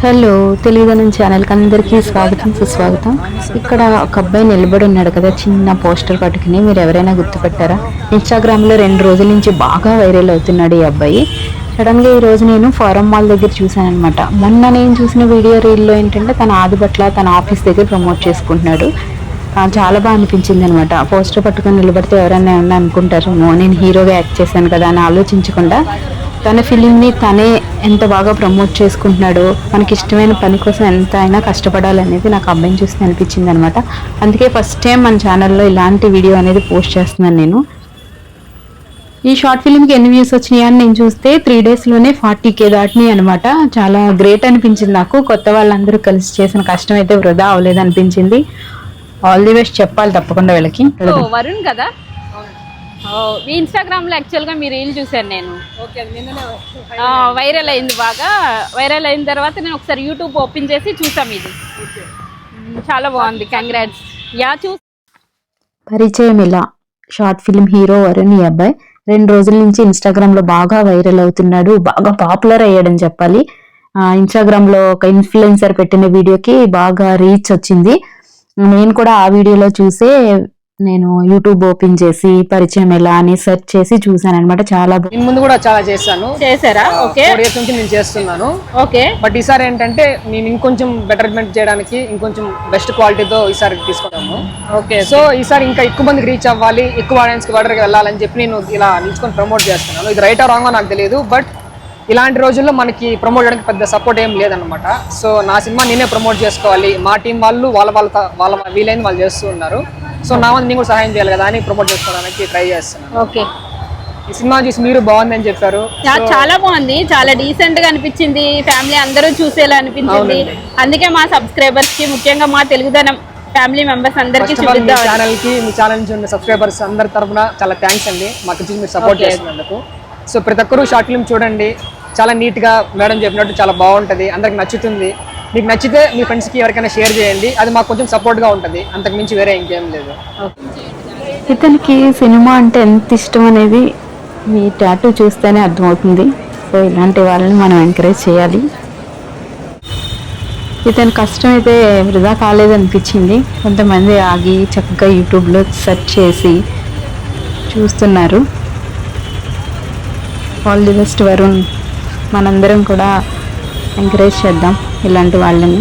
Hello తెలుగుదనం ఛానల్కి అందరికీ స్వాగతం సుస్వాగతం. ఇక్కడ ఒక అబ్బాయి నిలబడి ఉన్నాడు కదా, చిన్న పోస్టర్ పట్టుకుని. మీరు ఎవరైనా గుర్తుపెట్టారా? ఇన్స్టాగ్రామ్లో 2 రోజుల నుంచి బాగా వైరల్ అవుతున్నాడు ఈ అబ్బాయి. సడన్గా ఈ రోజు నేను ఫారం మాల్ దగ్గర చూశాను అనమాట. మొన్న నేను చూసిన వీడియో రీల్లో ఏంటంటే తన ఆదిబట్ల తన ఆఫీస్ దగ్గర ప్రమోట్ చేసుకుంటున్నాడు. చాలా బాగా అనిపించింది అనమాట. పోస్టర్ పట్టుకొని నిలబడితే ఎవరైనా ఏమన్నా అనుకుంటారేమో నేను హీరోగా యాక్ట్ చేశాను కదా అని ఆలోచించకుండా తన ఫిలింని తనే ఎంత బాగా ప్రమోట్ చేసుకుంటున్నాడో, మనకి ఇష్టమైన పని కోసం ఎంత అయినా కష్టపడాలనేది నాకు అబ్బాయిని చూసి అనిపించింది అనమాట. అందుకే ఫస్ట్ టైం మన ఛానల్లో ఇలాంటి వీడియో అనేది పోస్ట్ చేస్తున్నాను నేను. ఈ షార్ట్ ఫిల్మ్కి ఎన్ని వ్యూస్ వచ్చినాయి అని నేను చూస్తే 3 డేస్లోనే 40K దాటినాయి అనమాట. చాలా గ్రేట్ అనిపించింది నాకు. కొత్త వాళ్ళందరూ కలిసి చేసిన కష్టం అయితే వృధా అవ్వలేదు అనిపించింది. ఆల్ ది బెస్ట్ చెప్పాలి తప్పకుండా వీళ్ళకి. వరుణ్ కదా, ఇన్స్టాగ్రామ్లో యాక్చువల్గా మీ రీల్ చూశాను నేను. వైరల్ అయింది, బాగా వైరల్ అయిన తర్వాత నేను ఒకసారి యూట్యూబ్ ఓపెన్ చేసి చూసాం. ఇది చాలా బాగుంది, కంగ్రాట్స్. పరిచయం ఇలా షార్ట్ ఫిల్మ్ హీరో వరుణ్. ఈ అబ్బాయి 2 రోజుల నుంచి ఇన్స్టాగ్రామ్లో బాగా వైరల్ అవుతున్నాడు, బాగా పాపులర్ అయ్యాడని చెప్పాలి. ఇన్స్టాగ్రామ్లో ఒక ఇన్ఫ్లుయెన్సర్ పెట్టిన వీడియోకి బాగా రీచ్ వచ్చింది. నేను కూడా ఆ వీడియోలో చూసే నేను యూట్యూబ్ ఓపెన్ చేసి పరిచయం ఎలా అని సెర్చ్ చేసి చూసాను అనమాట. చాలా ముందు కూడా చాలా చేశారా? ఓకే, 4 years నుంచి నేను చేస్తున్నాను. ఓకే, బట్ ఈసారి ఏంటంటే నేను ఇంకొంచెం బెటర్మెంట్ చేయడానికి ఇంకొంచెం బెస్ట్ క్వాలిటీతో ఈసారి తీసుకున్నాము. ఓకే. సో ఈసారి ఇంకా ఎక్కువ మందికి రీచ్ అవ్వాలి, ఎక్కువ ఆడియన్స్కి వాటర్కి వెళ్ళాలని చెప్పి నేను ఇలా నిల్చుకొని ప్రమోట్ చేస్తున్నాను. ఇది రైట్ ఆర్ రాంగో నాకు తెలియదు, బట్ ఇలాంటి రోజుల్లో మనకి ప్రమోట్ చేయడానికి పెద్ద సపోర్ట్ ఏం లేదనమాట. సో నా సినిమా నేనే ప్రమోట్ చేసుకోవాలి, మా టీం వాళ్ళు వాళ్ళ వీలైంది వాళ్ళు చేస్తూ ఉన్నారు. సో నా వల్ల నేను కూడా సహాయం చేయాలి కదా అని ప్రమోట్ చేసుకోవడానికి ట్రై చేస్తున్నాను. ఓకే, ఈ సినిమా చూసి మీరు బాగుందని చెప్పారు. చాలా బాగుంది, చాలా డీసెంట్ గా అనిపించింది, ఫ్యామిలీ అందరూ చూసేలా అనిపించింది. అందుకే మా సబ్స్క్రైబర్స్ కి, ముఖ్యంగా మా తెలుగుదనం ఫ్యామిలీ మెంబర్స్ అందరికి మీ ఛానల్ నుంచి ఉన్న సబ్స్క్రైబర్స్ అందరి తరఫున చాలా థ్యాంక్స్ అండి, మాకు చూసి మీరు సపోర్ట్ చేస్తున్నందుకు. సో ప్రతి ఒక్కరూ షార్ట్ ఫిల్మ్ చూడండి, చాలా నీట్గా మేడం చెప్పినట్టు చాలా బాగుంటుంది, అందరికి నచ్చుతుంది. మీకు నచ్చితే మీ ఫ్రెండ్స్కి ఎవరికైనా షేర్ చేయండి, అది మాకు కొంచెం సపోర్ట్గా ఉంటుంది, అంతకు మించి వేరే ఇంకేం లేదు. ఇతనికి సినిమా అంటే ఎంత ఇష్టం అనేది మీ టాటూ చూస్తేనే అర్థమవుతుంది. సో ఇలాంటి వాళ్ళని మనం ఎంకరేజ్ చేయాలి. ఇతని కష్టం అయితే వృధా కాలేదనిపించింది. కొంతమంది ఆగి చక్కగా యూట్యూబ్లో సెర్చ్ చేసి చూస్తున్నారు. All the best Varun. మనందరం కూడా ఎంకరేజ్ చేద్దాం ఇలాంటి వాళ్ళని.